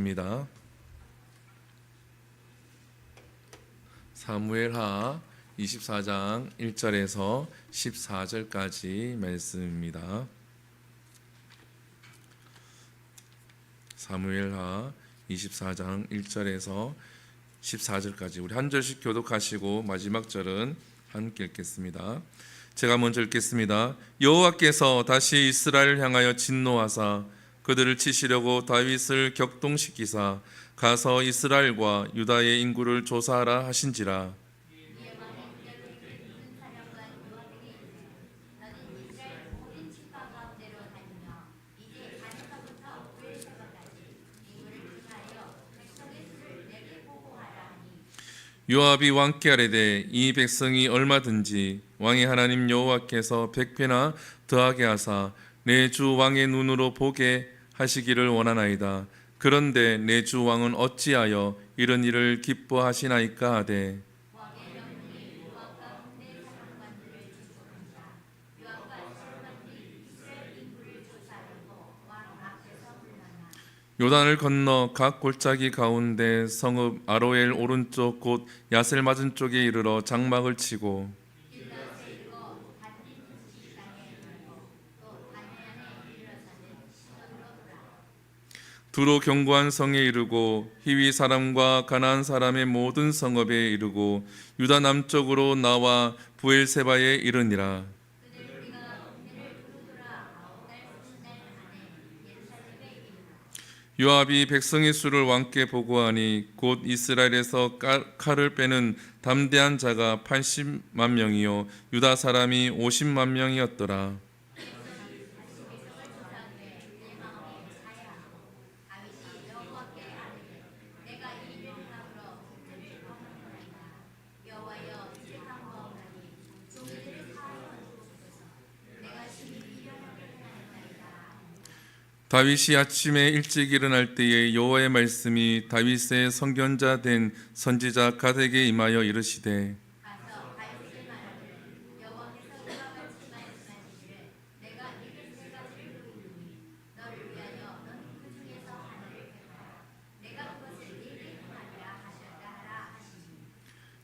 말씀입니다. 사무엘하 24장 1절에서 14절까지 말씀입니다. 사무엘하 24장 1절에서 14절까지 우리 한 절씩 교독하시고 마지막 절은 함께 읽겠습니다. 제가 먼저 읽겠습니다. 여호와께서 다시 이스라엘을 향하여 진노하사 그들을 치시려고 다윗을 격동시키사 가서 이스라엘과 유다의 인구를 조사하라 하신지라. 요압이 왕께 아뢰되 이 백성이 얼마든지 왕의 하나님 여호와께서 100배나 더하게 하사 내 주 왕의 눈으로 보게 하시기를 원하나이다. 그런데 내 주 왕은 어찌하여 이런 일을 기뻐하시나이까 하되 요단을 건너 각 골짜기 가운데 성읍 아로엘 오른쪽 곧 야셀 맞은 쪽에 이르러 장막을 치고 두로 견고한 성에 이르고 히위 사람과 가나안 사람의 모든 성읍에 이르고 유다 남쪽으로 나와 부엘세바에 이르니라. 요압이 백성의 수를 왕께 보고하니 곧 이스라엘에서 칼을 빼는 담대한 자가 80만 명이요 유다 사람이 50만 명이었더라. 다윗이 아침에 일찍 일어날 때에 여호와의 말씀이 다윗의 선견자 된 선지자 갓에게 임하여 이르시되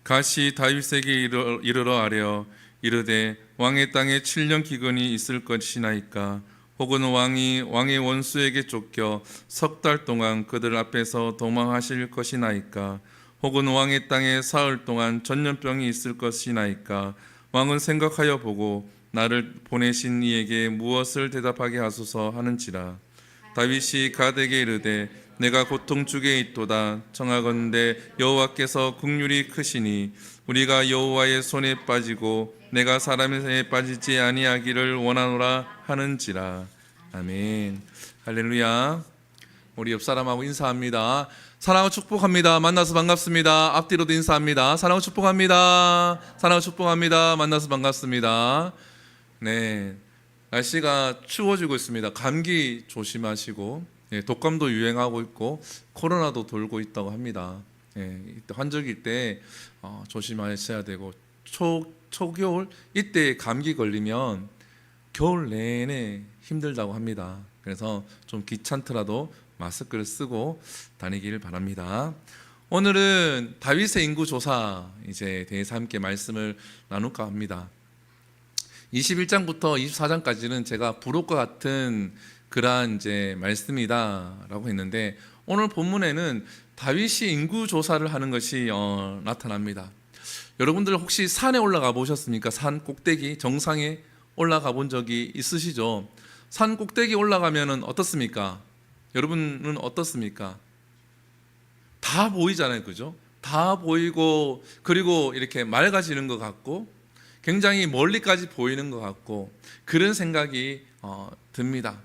갓이 다윗에게 이르러 아뢰어 이르되 왕의 땅에 7년 기근이 있을 것이나이까 혹은 왕이 왕의 원수에게 쫓겨 석 달 동안 그들 앞에서 도망하실 것이나이까 혹은 왕의 땅에 사흘 동안 전염병이 있을 것이나이까 왕은 생각하여 보고 나를 보내신 이에게 무엇을 대답하게 하소서 하는지라. 다윗이 갓에게 이르되 내가 고통 중에 있도다. 청하건대 여호와께서 긍휼이 크시니 우리가 여호와의 손에 빠지고 내가 사람의 손에 빠지지 아니하기를 원하노라 하는지라. 아멘. 할렐루야. 우리 옆 사람하고 인사합니다. 사랑하고 축복합니다. 만나서 반갑습니다. 앞뒤로도 인사합니다. 사랑하고 축복합니다. 사랑하고 축복합니다. 만나서 반갑습니다. 네, 날씨가 추워지고 있습니다. 감기 조심하시고 독감도 유행하고 있고 코로나도 돌고 있다고 합니다. 환절기 때 조심하셔야 되고 초겨울 이때 감기 걸리면 겨울 내내 힘들다고 합니다. 그래서 좀 귀찮더라도 마스크를 쓰고 다니길 바랍니다. 오늘은 다윗의 인구 조사 이제 대해서 함께 말씀을 나눌까 합니다. 21장부터 24장까지는 제가 부록과 같은 그러한 이제 말씀이다라고 했는데 오늘 본문에는 다윗이 인구 조사를 하는 것이 나타납니다. 여러분들 혹시 산에 올라가 보셨습니까? 산 꼭대기 정상에 올라가 본 적이 있으시죠? 산 꼭대기 올라가면은 어떻습니까? 여러분은 어떻습니까? 다 보이잖아요, 그죠? 다 보이고 그리고 이렇게 맑아지는 것 같고 굉장히 멀리까지 보이는 것 같고 그런 생각이 듭니다.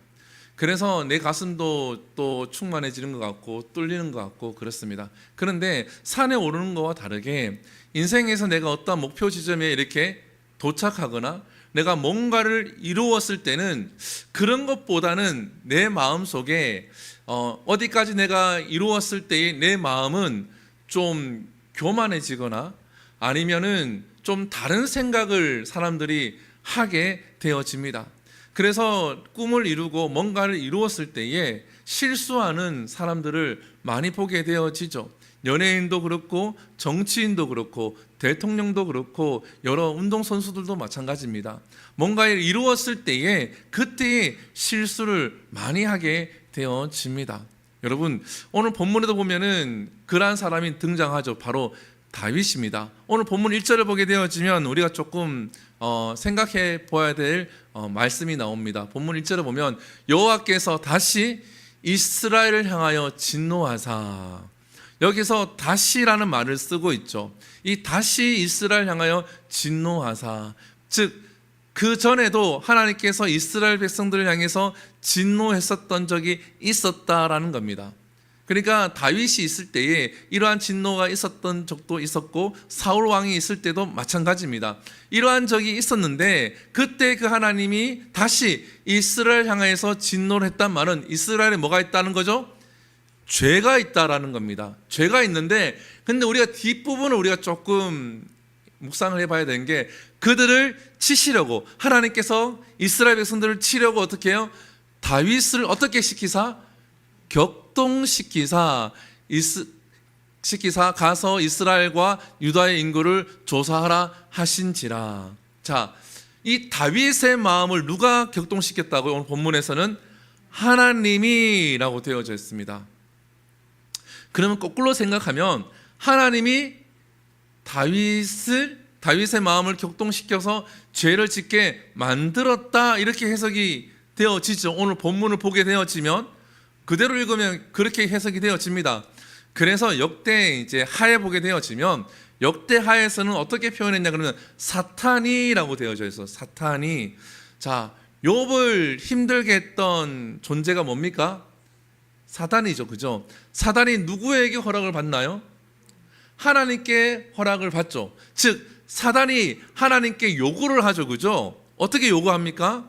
그래서 내 가슴도 또 충만해지는 것 같고 뚫리는 것 같고 그렇습니다. 그런데 산에 오르는 것과 다르게 인생에서 내가 어떤 목표 지점에 이렇게 도착하거나 내가 뭔가를 이루었을 때는 그런 것보다는 내 마음속에 어디까지 내가 이루었을 때의 내 마음은 좀 교만해지거나 아니면은 좀 다른 생각을 사람들이 하게 되어집니다. 그래서 꿈을 이루고 뭔가를 이루었을 때에 실수하는 사람들을 많이 보게 되어지죠. 연예인도 그렇고 정치인도 그렇고 대통령도 그렇고 여러 운동선수들도 마찬가지입니다. 뭔가를 이루었을 때에 그때의 실수를 많이 하게 되어집니다. 여러분, 오늘 본문에도 보면은 그러한 사람이 등장하죠. 바로 다윗입니다. 오늘 본문 1절을 보게 되어지면 우리가 조금 생각해 보아야 될 말씀이 나옵니다. 본문 1절을 보면 여호와께서 다시 이스라엘을 향하여 진노하사, 여기서 다시라는 말을 쓰고 있죠. 이 다시 이스라엘 향하여 진노하사, 즉 그 전에도 하나님께서 이스라엘 백성들을 향해서 진노했었던 적이 있었다라는 겁니다. 그러니까 다윗이 있을 때에 이러한 진노가 있었던 적도 있었고 사울 왕이 있을 때도 마찬가지입니다. 이러한 적이 있었는데 그때 그 하나님이 다시 이스라엘 향해서 진노를 했단 말은 이스라엘에 뭐가 있다는 거죠? 죄가 있다라는 겁니다. 죄가 있는데 근데 우리가 뒷부분을 우리가 조금 묵상을 해봐야 되는 게, 그들을 치시려고 하나님께서 이스라엘 백성들을 치려고 어떻게 해요? 다윗을 어떻게 시키사? 격동시키사 가서 이스라엘과 유다의 인구를 조사하라 하신지라. 자, 이 다윗의 마음을 누가 격동시켰다고요? 오늘 본문에서는 하나님이라고 되어져 있습니다. 그러면 거꾸로 생각하면 하나님이 다윗의 마음을 격동시켜서 죄를 짓게 만들었다, 이렇게 해석이 되어지죠. 오늘 본문을 보게 되어지면 그대로 읽으면 그렇게 해석이 되어집니다. 그래서 역대 이제 하에 보게 되어지면 역대 하에서는 어떻게 표현했냐 그러면 사탄이라고 되어져 있어. 사탄이. 자, 욥을 힘들게 했던 존재가 뭡니까? 사단이죠. 그죠? 사단이 누구에게 허락을 받나요? 하나님께 허락을 받죠. 즉 사단이 하나님께 요구를 하죠. 그죠? 어떻게 요구합니까?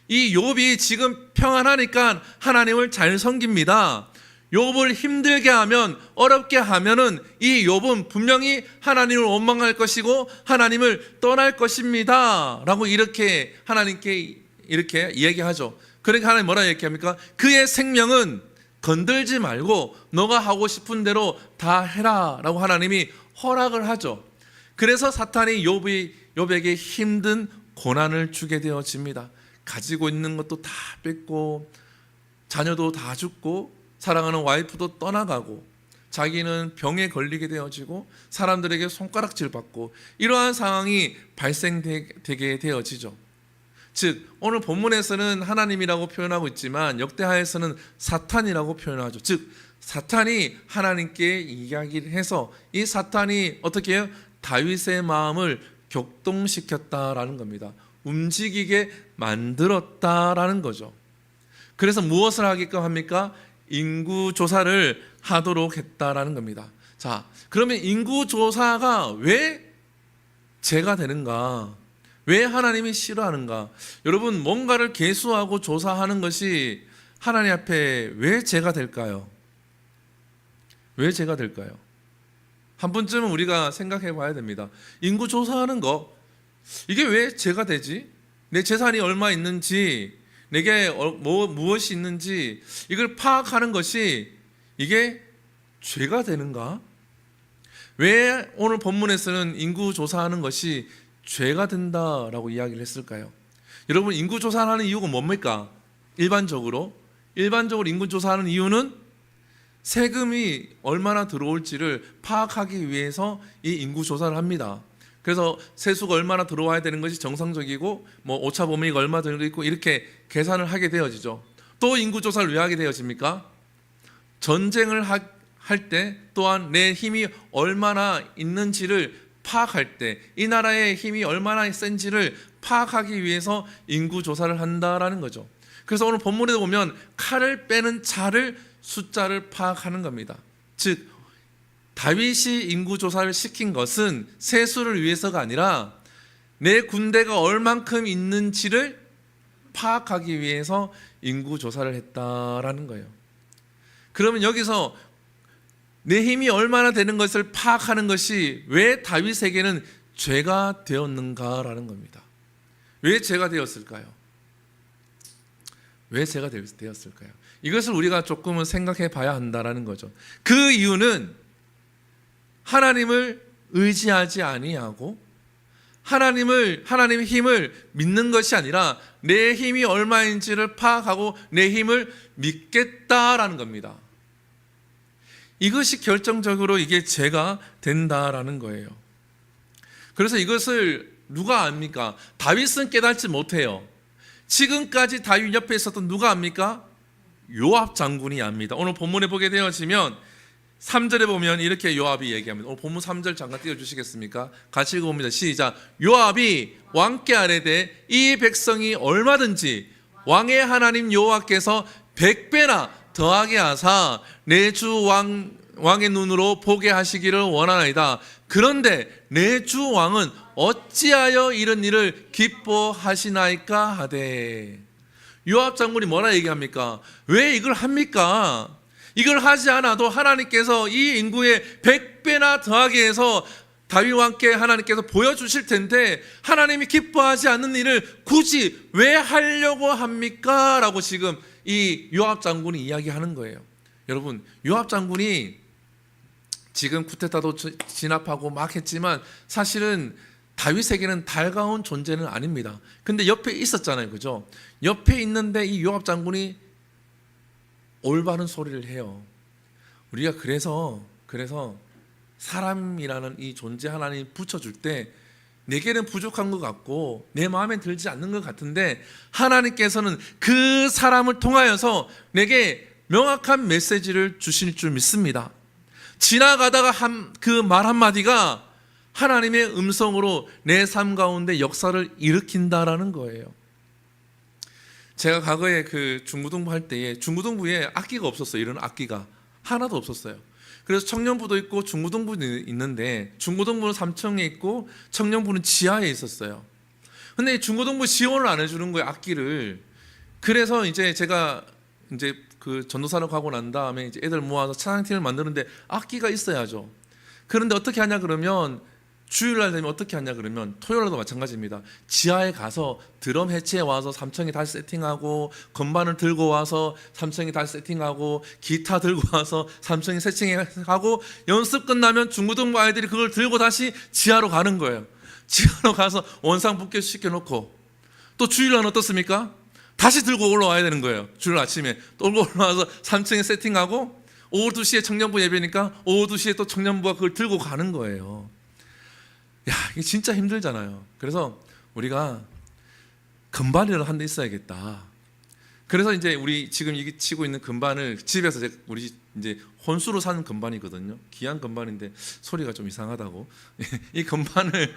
이 욥이 지금 평안하니까 하나님을 잘 섬깁니다. 욥을 힘들게 하면, 어렵게 하면은 이 욥은 분명히 하나님을 원망할 것이고 하나님을 떠날 것입니다 라고 이렇게 하나님께 이렇게 이야기하죠. 그러니까 하나님 뭐라 얘기합니까? 그의 생명은 건들지 말고 너가 하고 싶은 대로 다 해라 라고 하나님이 허락을 하죠. 그래서 사탄이 욥에게 힘든 고난을 주게 되어집니다. 가지고 있는 것도 다 뺏고 자녀도 다 죽고 사랑하는 와이프도 떠나가고 자기는 병에 걸리게 되어지고 사람들에게 손가락질 받고 이러한 상황이 발생되게 되어지죠. 즉 오늘 본문에서는 하나님이라고 표현하고 있지만 역대하에서는 사탄이라고 표현하죠. 즉 사탄이 하나님께 이야기를 해서 이 사탄이 어떻게 해요? 다윗의 마음을 격동시켰다라는 겁니다. 움직이게 만들었다라는 거죠. 그래서 무엇을 하게끔 합니까? 인구 조사를 하도록 했다라는 겁니다. 자, 그러면 인구 조사가 왜 죄가 되는가? 왜 하나님이 싫어하는가? 여러분, 뭔가를 계수하고 조사하는 것이 하나님 앞에 왜 죄가 될까요? 왜 죄가 될까요? 한 번쯤은 우리가 생각해 봐야 됩니다. 인구 조사하는 거, 이게 왜 죄가 되지? 내 재산이 얼마 있는지, 내게 무엇이 있는지 이걸 파악하는 것이 이게 죄가 되는가? 왜 오늘 본문에서는 인구 조사하는 것이 죄가 된다라고 이야기를 했을까요? 여러분, 인구 조사하는 이유가 뭡니까? 일반적으로 인구 조사하는 이유는 세금이 얼마나 들어올지를 파악하기 위해서 이 인구 조사를 합니다. 그래서 세수가 얼마나 들어와야 되는 것이 정상적이고 오차 범위가 얼마 들어있고 이렇게 계산을 하게 되어지죠. 또 인구 조사를 왜 하게 되어집니까? 전쟁을 할 때 또한 내 힘이 얼마나 있는지를 파악할 때, 이 나라의 힘이 얼마나 센지를 파악하기 위해서 인구 조사를 한다라는 거죠. 그래서 오늘 본문에 보면 칼을 빼는 차를 숫자를 파악하는 겁니다. 즉 다윗이 인구 조사를 시킨 것은 세수를 위해서가 아니라 내 군대가 얼만큼 있는지를 파악하기 위해서 인구 조사를 했다라는 거예요. 그러면 여기서 내 힘이 얼마나 되는 것을 파악하는 것이 왜 다윗에게는 죄가 되었는가라는 겁니다. 왜 죄가 되었을까요? 왜 죄가 되었을까요? 이것을 우리가 조금은 생각해 봐야 한다라는 거죠. 그 이유는 하나님을 의지하지 아니하고 하나님의 힘을 믿는 것이 아니라 내 힘이 얼마인지를 파악하고 내 힘을 믿겠다라는 겁니다. 이것이 결정적으로 이게 죄가 된다라는 거예요. 그래서 이것을 누가 압니까? 다윗은 깨닫지 못해요. 지금까지 다윗 옆에 있었던 누가 압니까? 요압 장군이 압니다. 오늘 본문에 보게 되어지면 3절에 보면 이렇게 요압이 얘기합니다. 오늘 본문 3절 잠깐 띄워주시겠습니까? 같이 읽어봅니다. 시작. 요압이 왕께 아뢰되 이 백성이 얼마든지 왕의 하나님 여호와께서 100배나 더하게 하사 내 주 왕의 눈으로 보게 하시기를 원하나이다. 그런데 내 주 왕은 어찌하여 이런 일을 기뻐하시나이까 하되. 요압 장군이 뭐라 얘기합니까? 왜 이걸 합니까? 이걸 하지 않아도 하나님께서 이 인구에 100배나 더하게 해서 다윗 왕께 하나님께서 보여주실 텐데 하나님이 기뻐하지 않는 일을 굳이 왜 하려고 합니까? 라고 지금 이 요압 장군이 이야기하는 거예요. 여러분, 요압 장군이 지금 쿠데타도 진압하고 막 했지만 사실은 다윗에게는 달가운 존재는 아닙니다. 근데 옆에 있었잖아요, 그죠? 옆에 있는데 이 요압 장군이 올바른 소리를 해요. 우리가 그래서 사람이라는 이 존재 하나님 붙여줄 때 내게는 부족한 것 같고 내 마음에 들지 않는 것 같은데 하나님께서는 그 사람을 통하여서 내게 명확한 메시지를 주실 줄 믿습니다. 지나가다가 그 말 한마디가 하나님의 음성으로 내 삶 가운데 역사를 일으킨다라는 거예요. 제가 과거에 그 중고등부 할 때에 중고등부에 악기가 없었어요. 이런 악기가 하나도 없었어요. 그래서 청년부도 있고 중고등부도 있는데 중고등부는 3층에 있고 청년부는 지하에 있었어요. 근데 중고등부 지원을 안 해주는 거예요, 악기를. 그래서 이제 제가 이제 그 전도사로 가고 난 다음에 이제 애들 모아서 찬양팀을 만드는데 악기가 있어야죠. 그런데 어떻게 하냐 그러면 주일날 되면 어떻게 하냐 그러면 토요일날도 마찬가지입니다. 지하에 가서 드럼 해체해 와서 3층에 다시 세팅하고 건반을 들고 와서 3층에 다시 세팅하고 기타 들고 와서 3층에 세팅하고 연습 끝나면 중고등부 아이들이 그걸 들고 다시 지하로 가는 거예요. 지하로 가서 원상 복귀 시켜놓고 또 주일날은 어떻습니까? 다시 들고 올라와야 되는 거예요. 주일 아침에 또 올라와서 3층에 세팅하고 오후 2시에 청년부 예배니까 오후 2시에 또 청년부가 그걸 들고 가는 거예요. 야, 이게 진짜 힘들잖아요. 그래서 우리가 건반이라도 한 대 있어야겠다. 그래서 이제 우리 지금 이게 치고 있는 건반을 집에서 우리 이제 혼수로 사는 건반이거든요. 귀한 건반인데 소리가 좀 이상하다고. 이 건반을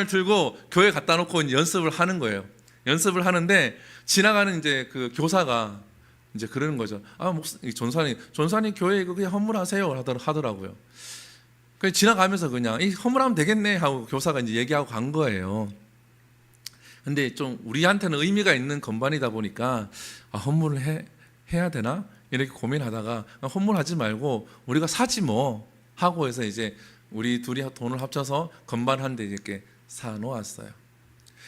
들고 교회 갖다 놓고 연습을 하는 거예요. 연습을 하는데 지나가는 이제 그 교사가 이제 그러는 거죠. 아, 전사님 교회에 그냥 헌물하세요 하더라고요. 그냥 지나가면서 그냥 이 헌물하면 되겠네 하고 교사가 이제 얘기하고 간 거예요. 근데 좀 우리한테는 의미가 있는 건반이다 보니까 헌물을 해야 되나 이렇게 고민하다가 헌물하지 말고 우리가 사지 뭐 하고 해서 이제 우리 둘이 돈을 합쳐서 건반 한 대 이렇게 사 놓았어요.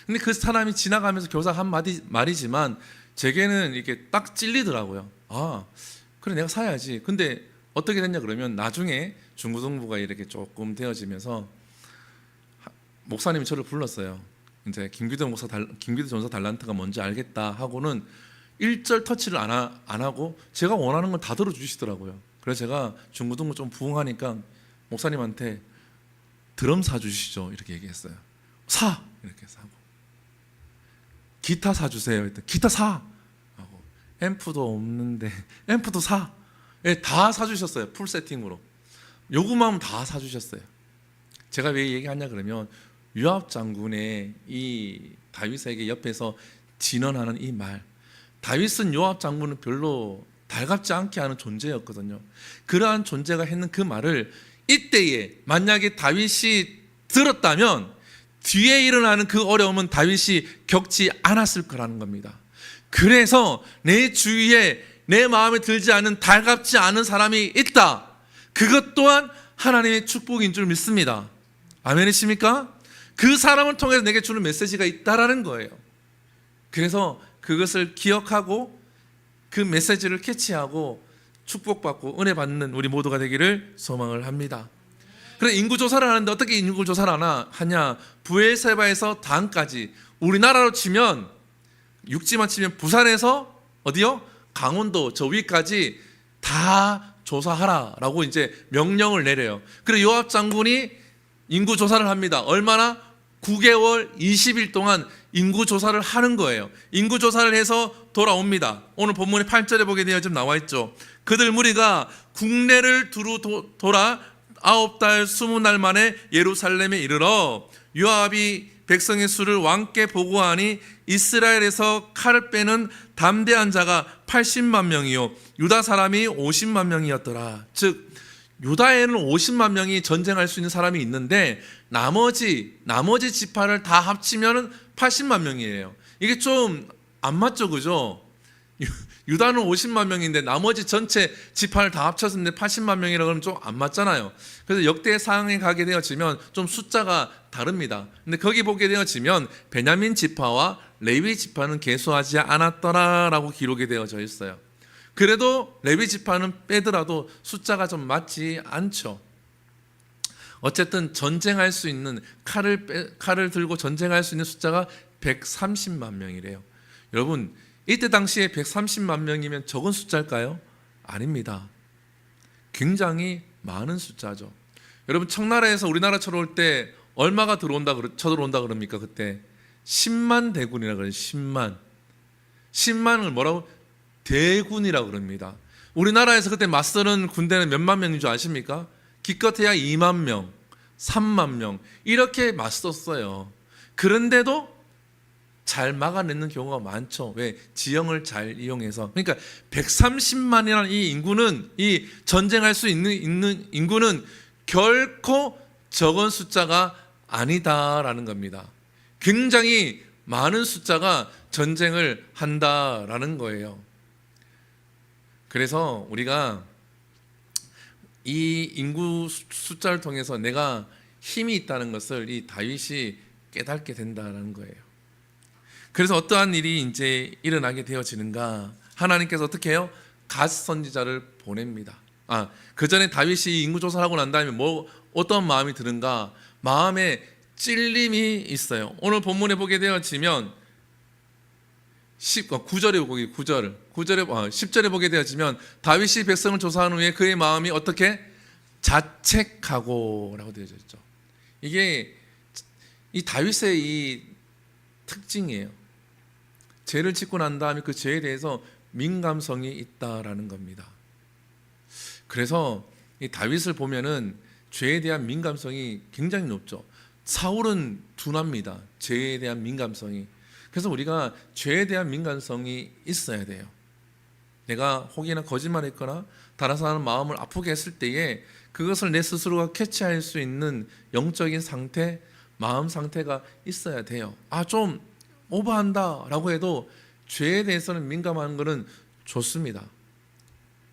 근데 그 사람이 지나가면서 교사 한 말이지만 제게는 이렇게 딱 찔리더라고요. 아, 그래 내가 사야지. 근데 어떻게 됐냐 그러면 나중에 중고등부가 이렇게 조금 되어지면서 목사님이 저를 불렀어요. 이제 김기도 전사 달란트가 뭔지 알겠다 하고는 1절 터치를 안 하고 제가 원하는 건 다 들어주시더라고요. 그래서 제가 중고등부 좀 부흥하니까 목사님한테 드럼 사주시죠 이렇게 얘기했어요. 사! 이렇게 사고 기타 사주세요. 일단 기타 사! 하고 앰프도 없는데 앰프도 사! 네, 다 사주셨어요. 풀 세팅으로 요구만 다 사주셨어요. 제가 왜 얘기하냐 그러면 요압 장군의 이 다윗에게 옆에서 진언하는 이 말, 다윗은 요압 장군은 별로 달갑지 않게 하는 존재였거든요. 그러한 존재가 했는 그 말을 이때에 만약에 다윗이 들었다면 뒤에 일어나는 그 어려움은 다윗이 겪지 않았을 거라는 겁니다. 그래서 내 주위에 내 마음에 들지 않은 달갑지 않은 사람이 있다. 그것 또한 하나님의 축복인 줄 믿습니다. 아멘이십니까? 그 사람을 통해서 내게 주는 메시지가 있다라는 거예요. 그래서 그것을 기억하고 그 메시지를 캐치하고 축복받고 은혜 받는 우리 모두가 되기를 소망을 합니다. 그래, 인구 조사를 하는데 어떻게 인구 조사를 하냐? 부엘세바에서 단까지, 우리나라로 치면 육지만 치면 부산에서 어디요? 강원도 저 위까지 다 조사하라라고 이제 명령을 내려요. 그래, 요압 장군이 인구 조사를 합니다. 얼마나? 9개월 20일 동안 인구 조사를 하는 거예요. 인구 조사를 해서 돌아옵니다. 오늘 본문의 8절에 보게 되어 좀 나와 있죠. 그들 무리가 국내를 두루 돌아 9달 20날 만에 예루살렘에 이르러 요압이 백성의 수를 왕께 보고하니 이스라엘에서 칼을 빼는 담대한 자가 80만 명이요 유다 사람이 50만 명이었더라. 즉 유다에는 50만 명이 전쟁할 수 있는 사람이 있는데 나머지 지파를 다 합치면 80만 명이에요. 이게 좀 안 맞죠, 그죠? 유다는 50만 명인데 나머지 전체 지파를 다 합쳤는데 80만 명이라고 하면 좀 안 맞잖아요. 그래서 역대 상황에 가게 되어지면 좀 숫자가 다릅니다. 근데 거기 보게 되어지면 베냐민 지파와 레위 지파는 계수하지 않았더라라고 기록이 되어져 있어요. 그래도 레위 지파는 빼더라도 숫자가 좀 맞지 않죠. 어쨌든 전쟁할 수 있는 칼을 들고 전쟁할 수 있는 숫자가 130만 명이래요. 여러분, 이때 당시에 130만 명이면 적은 숫자일까요? 아닙니다. 굉장히 많은 숫자죠. 여러분, 청나라에서 우리나라 쳐들어올 때 얼마가 쳐들어온다 그럽니까? 그때 10만 대군이라고 그래요. 10만을 뭐라고? 대군이라고 그럽니다. 우리나라에서 그때 맞서는 군대는 몇만 명인 줄 아십니까? 기껏해야 2만 명, 3만 명 이렇게 맞섰어요. 그런데도 잘 막아내는 경우가 많죠. 왜? 지형을 잘 이용해서. 그러니까 130만이라는 이 인구는, 이 전쟁할 수 있는 인구는 결코 적은 숫자가 아니다라는 겁니다. 굉장히 많은 숫자가 전쟁을 한다라는 거예요. 그래서 우리가 이 인구 숫자를 통해서 내가 힘이 있다는 것을 이 다윗이 깨닫게 된다는 거예요. 그래서 어떠한 일이 이제 일어나게 되어지는가? 하나님께서 어떻게 해요? 갓 선지자를 보냅니다. 그 전에 다윗이 인구 조사를 하고 난 다음에 어떤 마음이 드는가? 마음에 찔림이 있어요. 오늘 본문에 보게 되어지면 10절에 보게 되어지면 다윗이 백성을 조사한 후에 그의 마음이 어떻게? 자책하고 라고 되어져 있죠. 이게 이 다윗의 이 특징이에요. 죄를 짓고 난 다음에 그 죄에 대해서 민감성이 있다라는 겁니다. 그래서 이 다윗을 보면은 죄에 대한 민감성이 굉장히 높죠. 사울은 둔합니다. 죄에 대한 민감성이. 그래서 우리가 죄에 대한 민감성이 있어야 돼요. 내가 혹이나 거짓말했거나 다른 사람 마음을 아프게 했을 때에 그것을 내 스스로가 캐치할 수 있는 영적인 상태, 마음 상태가 있어야 돼요. 좀 오버한다 라고 해도 죄에 대해서는 민감한 것은 좋습니다.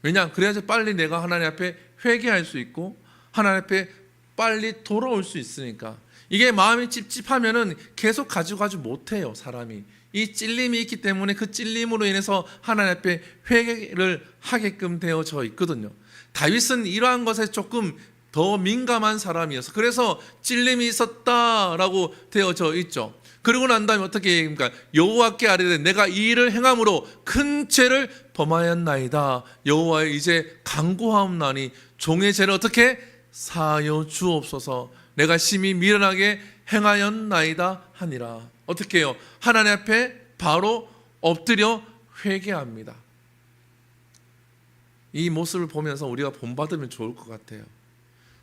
왜냐? 그래야지 빨리 내가 하나님 앞에 회개할 수 있고 하나님 앞에 빨리 돌아올 수 있으니까. 이게 마음이 찝찝하면은 계속 가지고 못해요, 사람이. 이 찔림이 있기 때문에 그 찔림으로 인해서 하나님 앞에 회개를 하게끔 되어져 있거든요. 다윗은 이러한 것에 조금 더 민감한 사람이어서 그래서 찔림이 있었다라고 되어져 있죠. 그러고 난 다음에 어떻게 합니까? 여호와께 아뢰되 내가 이 일을 행함으로 큰 죄를 범하였나이다. 여호와여 이제 간구하옵나니 종의 죄를 어떻게 사하여 주옵소서. 내가 심히 미련하게 행하였나이다 하니라. 어떻게 해요? 하나님 앞에 바로 엎드려 회개합니다. 이 모습을 보면서 우리가 본받으면 좋을 것 같아요.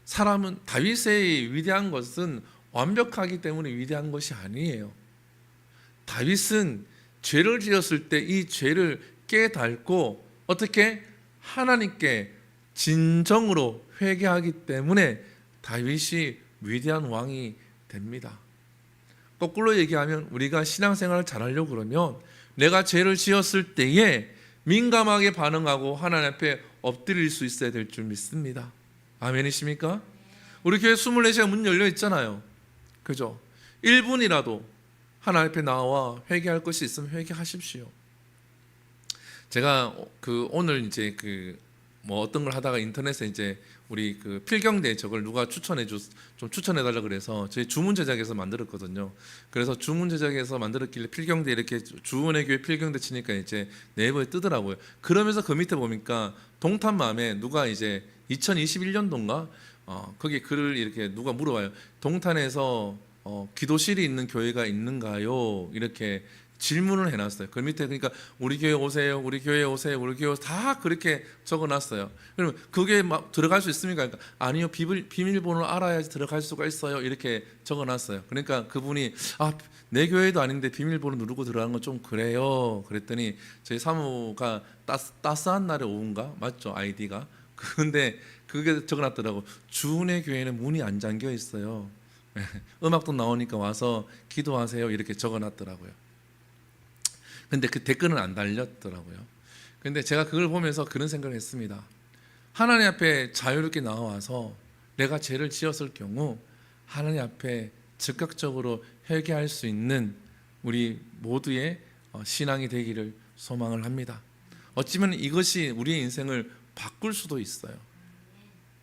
사람은 다윗의 위대한 것은 완벽하기 때문에 위대한 것이 아니에요. 다윗은 죄를 지었을 때 이 죄를 깨닫고 어떻게 하나님께 진정으로 회개하기 때문에 다윗이 위대한 왕이 됩니다. 거꾸로 얘기하면 우리가 신앙생활을 잘하려고 그러면 내가 죄를 지었을 때에 민감하게 반응하고 하나님 앞에 엎드릴 수 있어야 될 줄 믿습니다. 아멘이십니까? 우리 교회 24시간 문 열려 있잖아요. 그죠? 1분이라도 하나님 앞에 나와 회개할 것이 있으면 회개하십시오. 제가 오늘 이제 뭐 어떤 걸 하다가 인터넷에 이제 우리 필경대 저걸 누가 좀 추천해 달라 그래서 저희 주문 제작해서 만들었거든요. 그래서 주문 제작해서 만들었길래 필경대 이렇게 주은의 교회 필경대 치니까 이제 네이버에 뜨더라고요. 그러면서 그 밑에 보니까 동탄맘에 누가 이제 2021년도인가 거기 글을 이렇게 누가 물어봐요. 동탄에서 기도실이 있는 교회가 있는가요? 이렇게 질문을 해놨어요. 그 밑에 그러니까 우리 교회 오세요, 우리 교회 오세요, 우리 교회 오세요. 다 그렇게 적어놨어요. 그러면 그게 막 들어갈 수 있습니까? 그러니까 아니요, 비밀번호를 알아야지 들어갈 수가 있어요. 이렇게 적어놨어요. 그러니까 그분이 내 교회도 아닌데 비밀번호 누르고 들어가는 건 좀 그래요. 그랬더니 저희 사모가 따스한 날의 오후인가 맞죠? 아이디가. 근데 그게 적어놨더라고. 주은의 교회는 문이 안 잠겨 있어요. 음악도 나오니까 와서 기도하세요. 이렇게 적어놨더라고요. 근데 그 댓글은 안 달렸더라고요. 근데 제가 그걸 보면서 그런 생각을 했습니다. 하나님 앞에 자유롭게 나와서 내가 죄를 지었을 경우 하나님 앞에 즉각적으로 회개할 수 있는 우리 모두의 신앙이 되기를 소망을 합니다. 어찌면 이것이 우리의 인생을 바꿀 수도 있어요.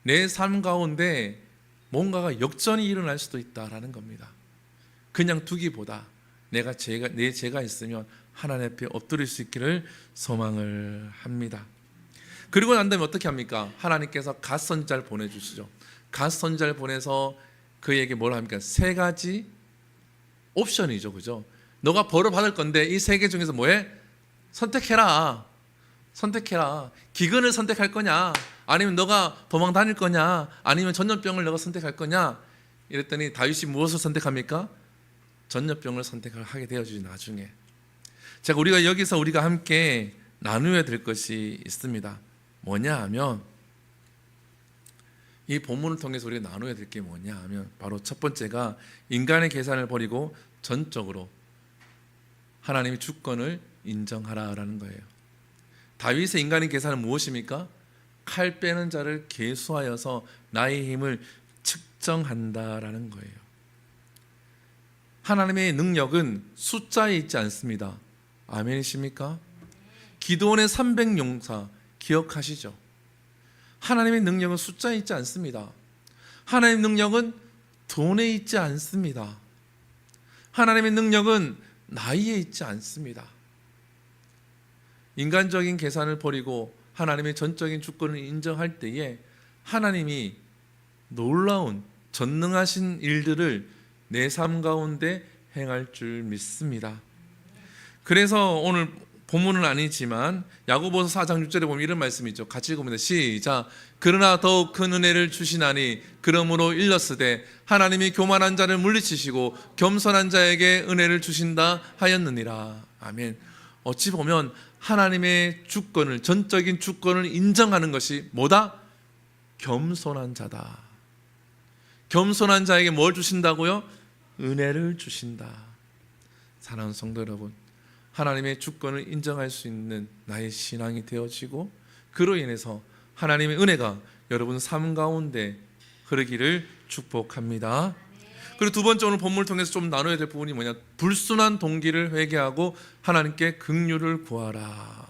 내 삶 가운데 뭔가가 역전이 일어날 수도 있다라는 겁니다. 그냥 두기보다 내 죄가 있으면 하나님 앞에 엎드릴 수 있기를 소망을 합니다. 그리고 난 다음에 어떻게 합니까? 하나님께서 갓선자를 보내주시죠. 갓선자를 보내서 그에게 뭘 합니까? 3가지 옵션이죠, 그죠? 너가 벌을 받을 건데 이 3개 중에서 뭐해? 선택해라. 기근을 선택할 거냐? 아니면 너가 도망 다닐 거냐? 아니면 전염병을 너가 선택할 거냐? 이랬더니 다윗이 무엇을 선택합니까? 전염병을 선택하게 되어지죠, 나중에. 자, 여기서 우리가 함께 나누어야 될 것이 있습니다. 뭐냐 하면 이 본문을 통해서 우리가 나누어야 될 게 뭐냐 하면 바로 첫 번째가 인간의 계산을 버리고 전적으로 하나님의 주권을 인정하라라는 거예요. 다윗의 인간의 계산은 무엇입니까? 칼 빼는 자를 계수하여서 나의 힘을 측정한다라는 거예요. 하나님의 능력은 숫자에 있지 않습니다. 아멘이십니까? 기드온의 300용사 기억하시죠? 하나님의 능력은 숫자에 있지 않습니다. 하나님의 능력은 돈에 있지 않습니다. 하나님의 능력은 나이에 있지 않습니다. 인간적인 계산을 버리고 하나님의 전적인 주권을 인정할 때에 하나님이 놀라운 전능하신 일들을 내 삶 가운데 행할 줄 믿습니다. 그래서 오늘 본문은 아니지만 야고보서 4장 6절에 보면 이런 말씀이 있죠. 같이 읽어봅니다. 시작. 그러나 더욱 큰 은혜를 주시나니 그러므로 일렀으되 하나님이 교만한 자를 물리치시고 겸손한 자에게 은혜를 주신다 하였느니라. 아멘. 어찌 보면 하나님의 주권을, 전적인 주권을 인정하는 것이 뭐다? 겸손한 자다. 겸손한 자에게 뭘 주신다고요? 은혜를 주신다. 사랑하는 성도 여러분, 하나님의 주권을 인정할 수 있는 나의 신앙이 되어지고 그로 인해서 하나님의 은혜가 여러분 삶 가운데 흐르기를 축복합니다. 그리고 두 번째 오늘 본문을 통해서 좀 나눠야 될 부분이 뭐냐? 불순한 동기를 회개하고 하나님께 긍휼을 구하라.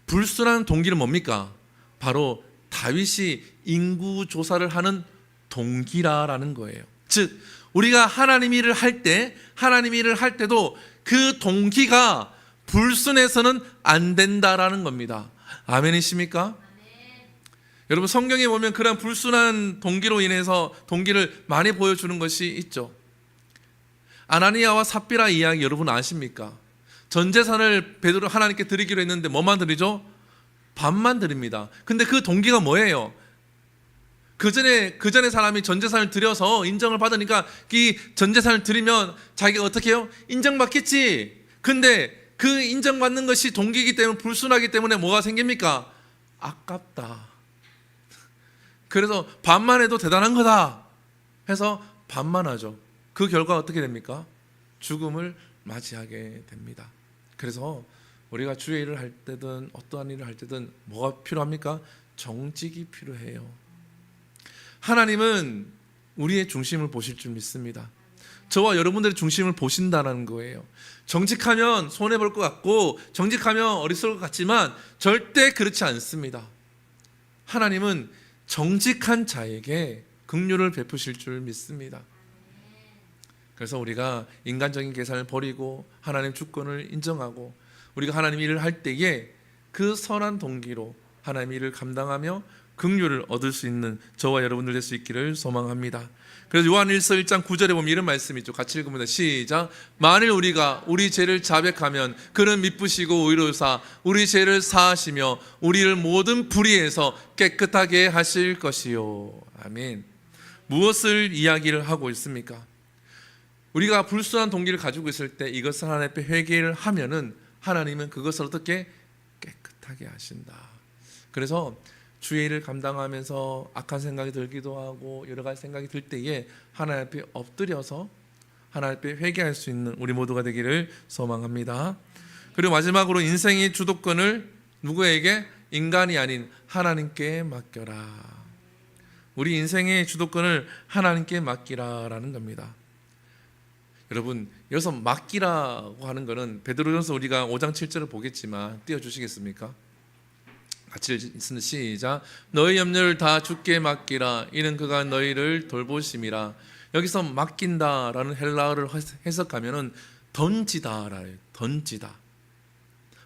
불순한 동기는 뭡니까? 바로 다윗이 인구 조사를 하는 동기라라는 거예요. 즉 우리가 하나님 일을 할 때도 그 동기가 불순해서는 안 된다라는 겁니다. 아멘이십니까? 여러분 성경에 보면 그런 불순한 동기로 인해서 동기를 많이 보여주는 것이 있죠. 아나니아와 삽비라 이야기 여러분 아십니까? 전 재산을 베드로 하나님께 드리기로 했는데 뭐만 드리죠? 반만 드립니다. 근데 그 동기가 뭐예요? 그 전에 사람이 전 재산을 드려서 인정을 받으니까 이 전 재산을 드리면 자기가 어떻게 해요? 인정받겠지. 근데 그 인정받는 것이 동기이기 때문에 불순하기 때문에 뭐가 생깁니까? 아깝다. 그래서 반만 해도 대단한 거다 해서 반만 하죠. 그 결과 어떻게 됩니까? 죽음을 맞이하게 됩니다. 그래서 우리가 주의 일을 할 때든 어떠한 일을 할 때든 뭐가 필요합니까? 정직이 필요해요. 하나님은 우리의 중심을 보실 줄 믿습니다. 저와 여러분들의 중심을 보신다는 거예요. 정직하면 손해볼 것 같고 정직하면 어리석을 것 같지만 절대 그렇지 않습니다. 하나님은 정직한 자에게 긍휼을 베푸실 줄 믿습니다. 그래서 우리가 인간적인 계산을 버리고 하나님 주권을 인정하고 우리가 하나님 일을 할 때에 그 선한 동기로 하나님 일을 감당하며 긍휼을 얻을 수 있는 저와 여러분들 될 수 있기를 소망합니다. 그래서 요한일서 1장 9절에 보면 이런 말씀이 있죠. 같이 읽으면 시작. 만일 우리가 우리 죄를 자백하면 그는 미쁘시고 의로사 우리 죄를 사하시며 우리를 모든 불의에서 깨끗하게 하실 것이요. 아멘. 무엇을 이야기를 하고 있습니까? 우리가 불순한 동기를 가지고 있을 때 이것을 하나님 앞에 회개를 하면은 하나님은 그것을 어떻게 깨끗하게 하신다. 그래서 주의 일을 감당하면서 악한 생각이 들기도 하고 여러 가지 생각이 들 때에 하나님 앞에 엎드려서 하나님 앞에 회개할 수 있는 우리 모두가 되기를 소망합니다. 그리고 마지막으로 인생의 주도권을 누구에게? 인간이 아닌 하나님께 맡겨라. 우리 인생의 주도권을 하나님께 맡기라라는 겁니다. 여러분, 여기서 맡기라고 하는 것은 베드로전서 우리가 5장 7절을 보겠지만 띄워주시겠습니까? 같이 읽습니다. 시작. 너희 염려를 다 주께 맡기라. 이는 그가 너희를 돌보심이라. 여기서 맡긴다라는 헬라어를 해석하면은 던지다라. 던지다.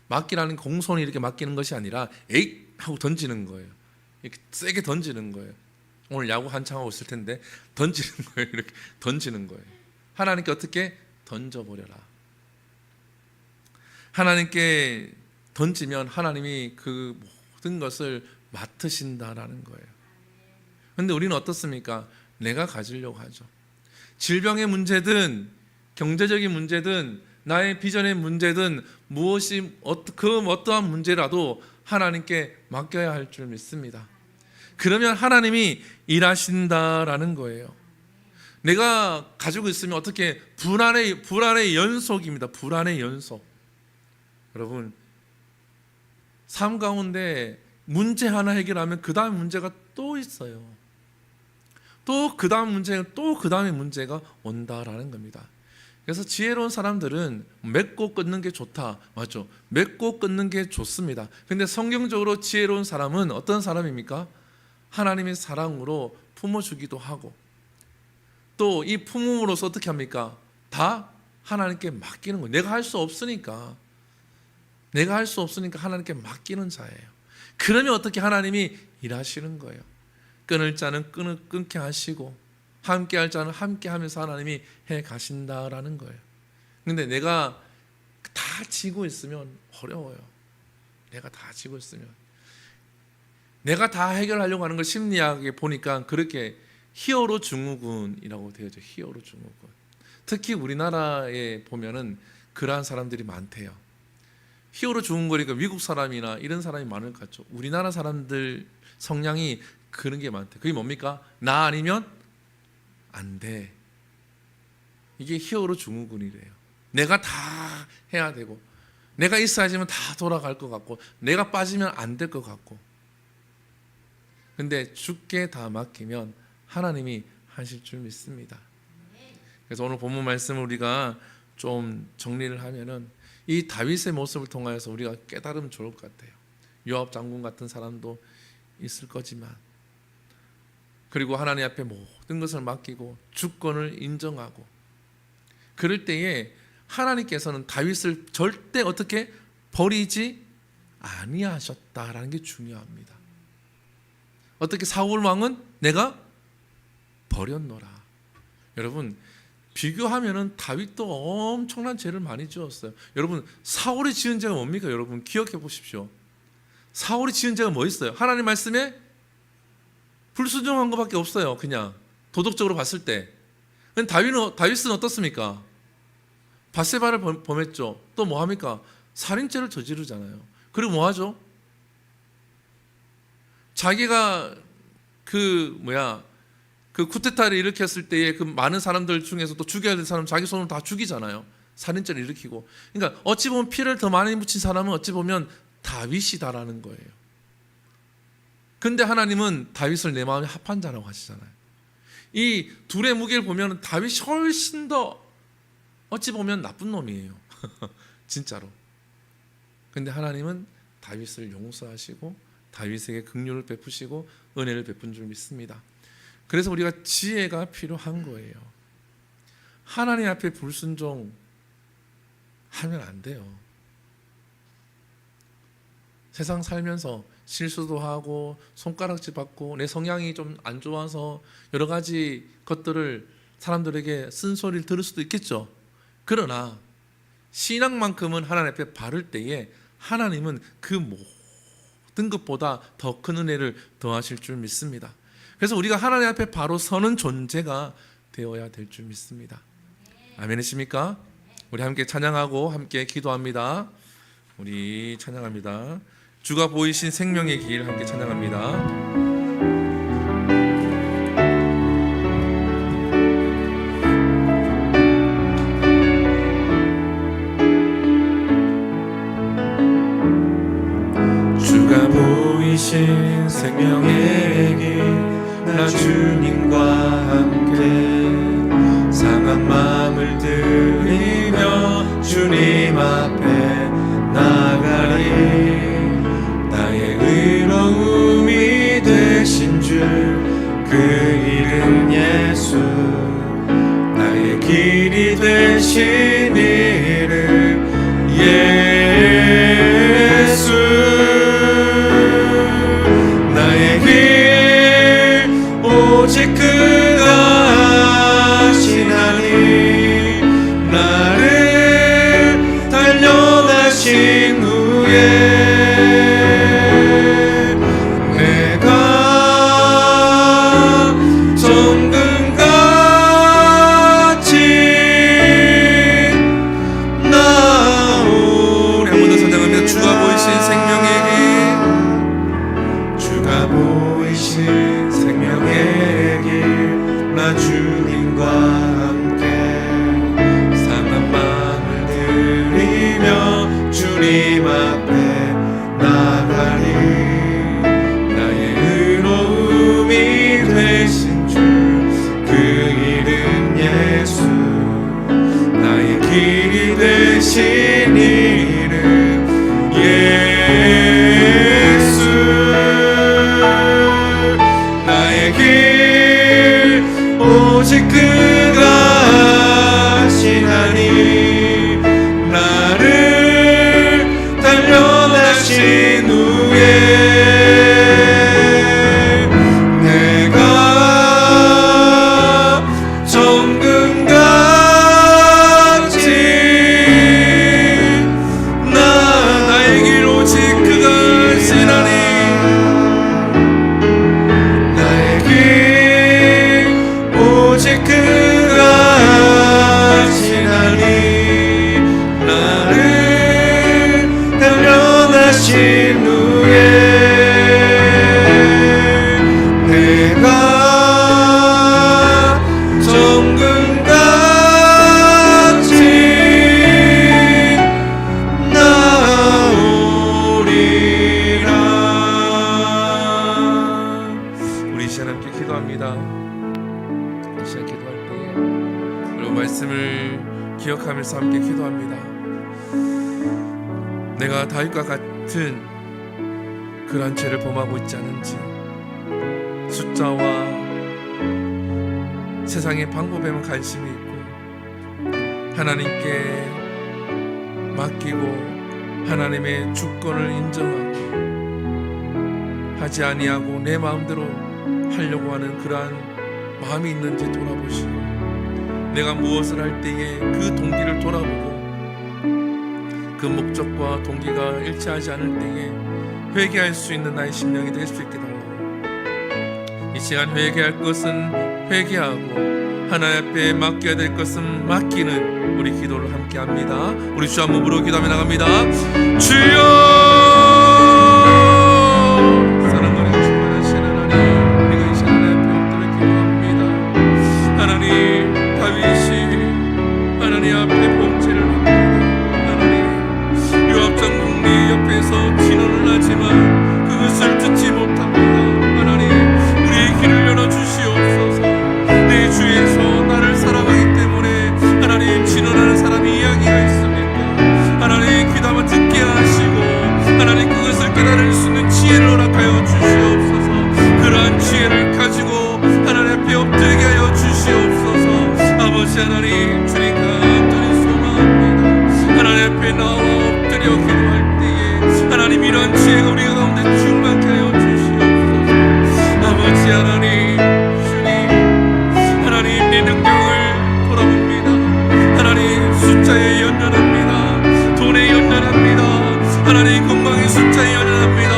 맡기라는 공손히 이렇게 맡기는 것이 아니라 에잇 하고 던지는 거예요. 이렇게 세게 던지는 거예요. 오늘 야구 한창 하고 있을 텐데 던지는 거예요. 이렇게 던지는 거예요. 하나님께 어떻게 던져버려라. 하나님께 던지면 하나님이 그 모든 것을 맡으신다라는 거예요. 그런데 우리는 어떻습니까? 내가 가지려고 하죠. 질병의 문제든 경제적인 문제든 나의 비전의 문제든 무엇이 그 어떠한 문제라도 하나님께 맡겨야 할 줄 믿습니다. 그러면 하나님이 일하신다라는 거예요. 내가 가지고 있으면 어떻게 불안의 연속입니다. 불안의 연속. 여러분, 삶 가운데 문제 하나 해결하면 그 다음 문제가 또 있어요. 또 그 다음 문제가 또 그 다음에 문제가 온다라는 겁니다. 그래서 지혜로운 사람들은 맺고 끊는 게 좋다. 맞죠? 맺고 끊는 게 좋습니다. 근데 성경적으로 지혜로운 사람은 어떤 사람입니까? 하나님의 사랑으로 품어주기도 하고 또 이 품음으로써 어떻게 합니까? 다 하나님께 맡기는 거예요. 내가 할 수 없으니까 하나님께 맡기는 자예요. 그러면 어떻게 하나님이 일하시는 거예요. 끊을 자는 끊게 하시고 함께 할 자는 함께 하면서 하나님이 해 가신다라는 거예요. 근데 내가 다 지고 있으면 어려워요. 내가 다 지고 있으면 내가 다 해결하려고 하는 걸 심리학에 보니까 그렇게 히어로 증후군이라고 되어져. 히어로 증후군. 특히 우리나라에 보면은 그러한 사람들이 많대요. 히어로 증후군이니까 미국 사람이나 이런 사람이 많을 것 같죠. 우리나라 사람들 성향이 그런 게 많대요. 그게 뭡니까? 나 아니면 안 돼. 이게 히어로 증후군이래요. 내가 다 해야 되고 내가 있어야지만 다 돌아갈 것 같고 내가 빠지면 안 될 것 같고. 근데 주께 다 맡기면 하나님이 하실 줄 믿습니다. 그래서 오늘 본문 말씀을 우리가 좀 정리를 하면은 이 다윗의 모습을 통하여서 우리가 깨달으면 좋을 것 같아요. 요압 장군 같은 사람도 있을 거지만 그리고 하나님 앞에 모든 것을 맡기고 주권을 인정하고 그럴 때에 하나님께서는 다윗을 절대 어떻게 버리지 아니하셨다라는 게 중요합니다. 어떻게 사울 왕은 내가 버렸노라. 여러분 비교하면은 다윗도 엄청난 죄를 많이 지었어요. 여러분 사울이 지은 죄가 뭡니까? 여러분 기억해 보십시오. 사울이 지은 죄가 뭐 있어요? 하나님 말씀에 불순종한 것밖에 없어요. 그냥 도덕적으로 봤을 때. 다윗은 어떻습니까? 밧세바를 범했죠. 또 뭐 합니까? 살인죄를 저지르잖아요. 그리고 뭐 하죠? 자기가 그 쿠데타를 일으켰을 때에 그 많은 사람들 중에서 또 죽여야 될 사람 자기 손으로 다 죽이잖아요. 살인죄를 일으키고. 그러니까 어찌 보면 피를 더 많이 묻힌 사람은 어찌 보면 다윗이다라는 거예요. 근데 하나님은 다윗을 내 마음에 합한 자라고 하시잖아요. 이 둘의 무게를 보면 다윗이 훨씬 더 어찌 보면 나쁜 놈이에요. 진짜로. 근데 하나님은 다윗을 용서하시고 다윗에게 긍휼을 베푸시고 은혜를 베푼 줄 믿습니다. 그래서 우리가 지혜가 필요한 거예요. 하나님 앞에 불순종 하면 안 돼요. 세상 살면서 실수도 하고 손가락질 받고 내 성향이 좀 안 좋아서 여러 가지 것들을 사람들에게 쓴소리를 들을 수도 있겠죠. 그러나 신앙만큼은 하나님 앞에 바를 때에 하나님은 그 모든 것보다 더 큰 은혜를 더하실 줄 믿습니다. 그래서 우리가 하나님 앞에 바로 서는 존재가 되어야 될 줄 믿습니다. 아멘이십니까? 우리 함께 찬양하고 함께 기도합니다. 우리 찬양합니다. 주가 보이신 생명의 길 함께 찬양합니다. 주가 보이신 생명의 길 나 주님과 함께 상한 마음을 들이며 주님 앞에 나가리. 나의 의로움이 되신 줄 그 이름 예수. 나의 길이 되신 이름 예수. 나의 길 오직 그가 하시나니. 나를 단련하신 후에 내가 정금같이 나오리. 한 번 더 찬양합니다. 주가 보이신 생명의 길. 주가 보이신 생명의 길 나 주님과 함께 상한 마음을 들이며 주님 앞에 나가리. 나의 의로움이 되신 줄 그 이름 예수. 나의 길이 되신 이름 예수. 나의 길 오직 그가 하시나니. 나를 단련하신 후에 내가 정금같이 나의 길 오직 그가 하시나니. 나의 길 오직 그가 하시나니. 나를 단련하신 후에 내가 정금같이 나오리라. 우리 이 시간 함께 기도합니다. 이 시간 기도할 때 그리고 말씀을 기억하면서 함께 기도합니다. 내가 다윗과 같은 그러한 죄를 범하고 있지 않은지, 숫자와 세상의 방법에만 관심이 있고 하나님께 맡기고 하나님의 주권을 인정하고 하지 아니하고 내 마음대로 하려고 하는 그러한 마음이 있는지 돌아보시고, 내가 무엇을 할 때에 그 동기를 돌아보고 그 목적과 동기가 일치하지 않을 때에 회개할 수 있는 나의 심령이 될 수 있게 달라고. 이 시간 회개할 것은 회개하고 하나님 앞에 맡겨야 될 것은 맡기는 우리 기도를 함께 합니다. 우리 주 한 몸으로 기도하며 나갑니다. 주여, 사랑하는 충만하신 하나님, 우리가 이 시간 앞에 엎드려 기도합니다. 하나님, 다윗이 하나님 앞에 범죄를 합니다. 하나님, 요압 장군이 옆에서 진언을 하지만 그것을 듣지 못합니다. 하나님, 우리의 길을 열어 주시옵소서. 내 하나님 주님 간절히 소망합니다. 하나님 앞에 나와 엎드려 기도할 때에 하나님 이런 지혜가 우리 가운데 충만케 하여 주시옵소서. 아버지 하나님 주님 하나님 내 능력을 돌아봅니다. 하나님 숫자에 연연합니다. 돈에 연연합니다. 하나님 건강의 숫자에 연연합니다.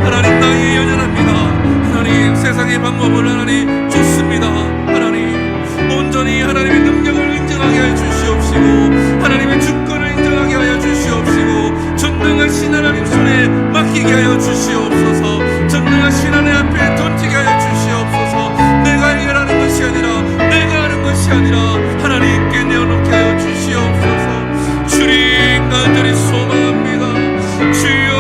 하나님 나이에 연연합니다. 하나님 세상의 방법을 하나님 좋습니다. 하나님 온전히 하나님의 능력을 인정하게 하여 주시옵시고 하나님의 주권을 인정하게 하여 주시옵시고 전능하신 하나님 손에 맡기게 하여 주시옵소서. 전능하신 하나님 앞에 던지게 하여 주시옵소서. 내가 해결하는 것이 아니라 내가 하는 것이 아니라 하나님께 내어놓게 하여 주시옵소서. 주님 간절히 소망합니다. 주여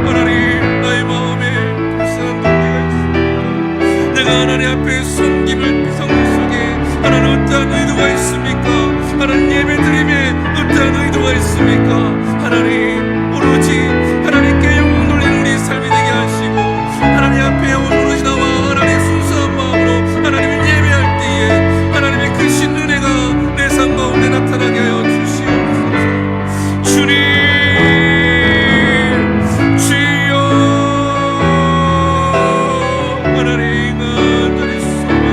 하나님 나의 마음에 불쌍한 동기가 있습니다. 내가 하나님 앞에 섬김을 성령 속에 하나님 어떠한 의도가 있습니까? 하나님 예배드림에 어떠한 의도가 있습니까? 하나님 오로지 하나님께 영광 돌리는 우리 삶이 되게 하시고 하나님 앞에 오로지 나와 하나님의 순수한 마음으로 하나님을 예배할 때에 하나님의 크신 은혜가 내 삶 가운데 나타나게 하여 주시옵소서. 주님 주여 하나님 간절히 소망합니다.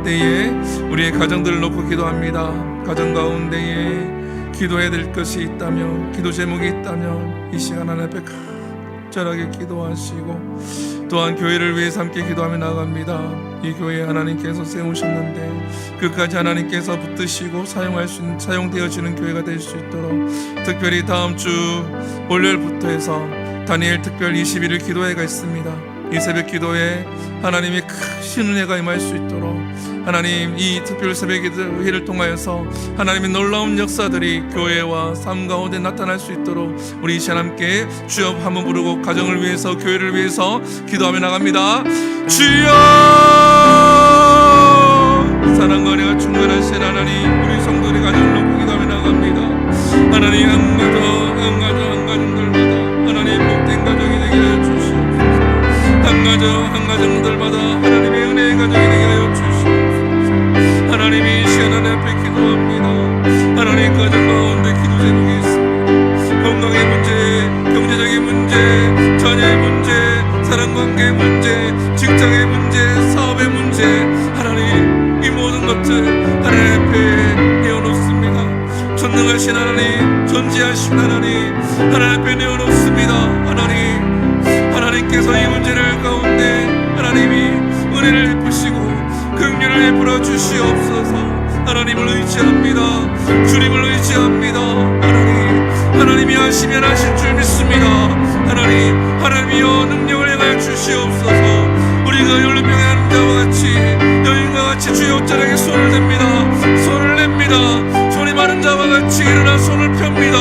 때에 우리의 가정들을 놓고 기도합니다. 가정 가운데에 기도해야 될 것이 있다면, 기도 제목이 있다면 이 시간 하나님 앞에 간절하게 기도하시고, 또한 교회를 위해서 함께 기도하며 나아갑니다. 이 교회 하나님께서 세우셨는데 끝까지 하나님께서 붙드시고 사용되어지는 교회가 될 수 있도록, 특별히 다음 주 월요일부터 해서 다니엘 특별 21일 기도회가 있습니다. 이 새벽 기도에 하나님의 크신 은혜가 임할 수 있도록, 하나님 이 특별 새벽 기도회를 통하여서 하나님의 놀라운 역사들이 교회와 삶 가운데 나타날 수 있도록 우리 이 시간 함께 주여 한번 부르고 가정을 위해서, 교회를 위해서 기도하며 나갑니다. 주여, 사랑과 은혜가 충만하신 하나님, 우리 성도의 가정을 놓고 기도하며 나갑니다. 하나님 한 가정들마다 하나님 복된 가정이 되게 하여 주시옵소서. 한 가정들마다 하나님의 은혜의 가정이 되게 하여 주시옵소서. 하나님이 이 시간 하나님 앞에 기도합니다. 하나님 가정 가운데 기도 제목이 있습니다. 건강의 문제, 경제적인 문제, 자녀의 문제, 사랑관계의 문제, 직장의 문제, 사업의 문제, 하나님 이 모든 것들 하나님 앞에 내어놓습니다. 전능하신 하나님, 전지하신 하나님, 하나님 앞에 내어놓습니다. 하나님께서 이 문제를 가운데 하나님이 은혜를 베푸시고 긍휼을 베풀어 주시옵소서. 하나님을 의지합니다. 주님을 의지합니다. 하나님이 하시면 하실 줄 믿습니다. 하나님이여 능력을 행하여 주시옵소서. 우리가 율법병에 하는 자와 같이, 여인과 같이 주의 옷자락에 손을 냅니다. 손이 많은 자와 같이 일어나 손을 펴니다.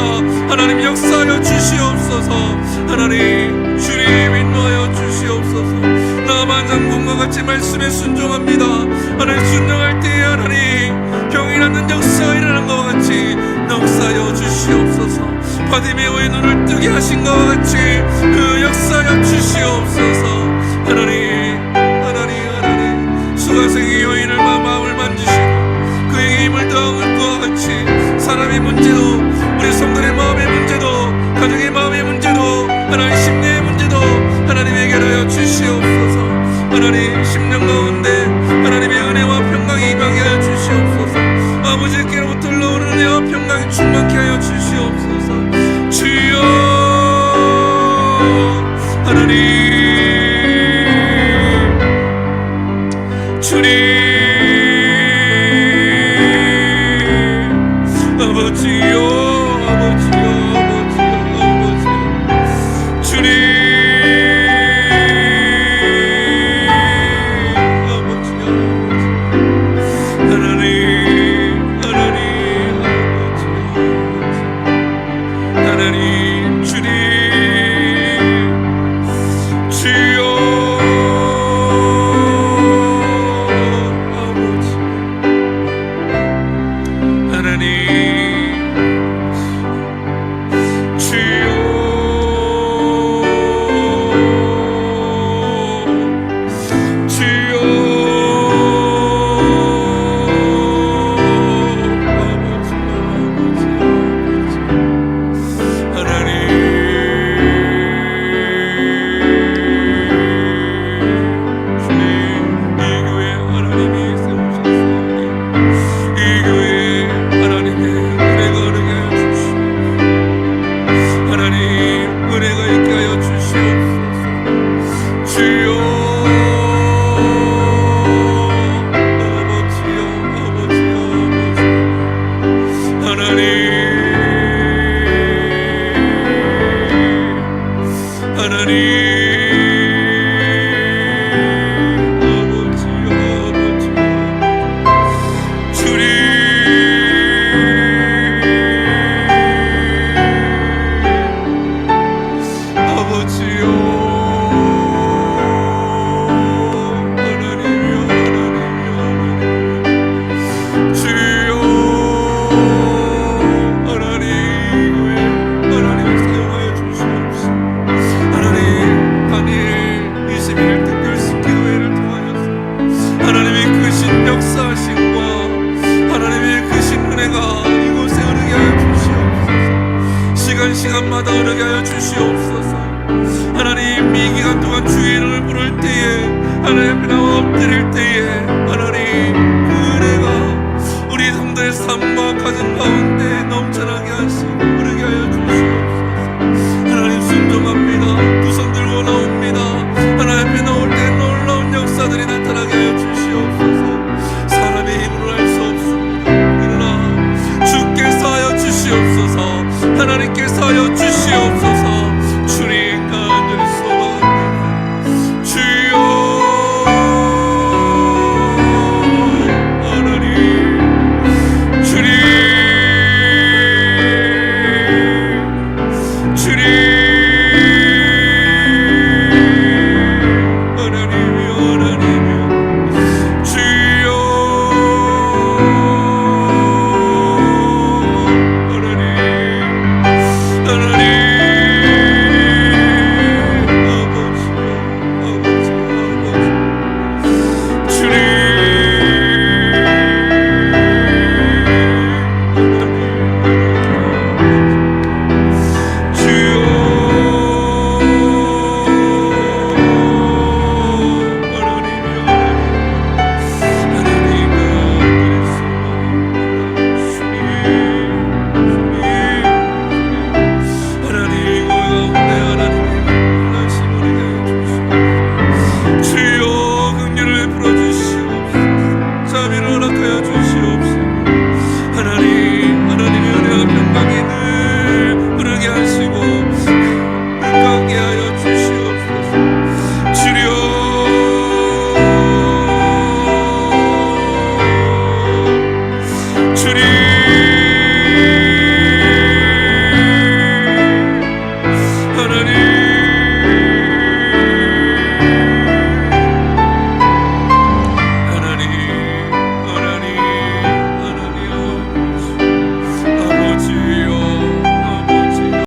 하나님 역사하여 주시옵소서. 하나님 주님 인도하여 주시옵소서. 나만 장군과 같이 말씀에 순종합니다. 하나님 순종할 때에 하나님 병이 낫는 역사가 일어난 것과 같이 역사하여 주시옵소서. 바디메오의 눈을 뜨게 하신 것과 같이 그 역사하여 주시옵소서. 하나님 수가생의 여인을 마음을 만지시고 그에게 힘을 더한 것과 같이 사람의 문제도, 우리 성도의 마음의 문제도, 가정의 마음의 문제도, 하나님 심리의 문제도 하나님 해결하여 주시옵소서. 하나님 심령 가운데 하나님의 은혜와 평강이 임하게 하여 주시옵소서. 아버지께로부터 흘러오는 은혜와 평강이 충만케 하여 주시옵소서. 주여, 하나님 주님, 아버지요 주님, 하나님 주님, 주여 시간마다 흐르게 하여 주시옵소서. 하나님 이 기간 동안 주의 이름을 부를 때에, 하나님 앞에 나와 엎드릴 때에 하나님 삶과 가진 가운데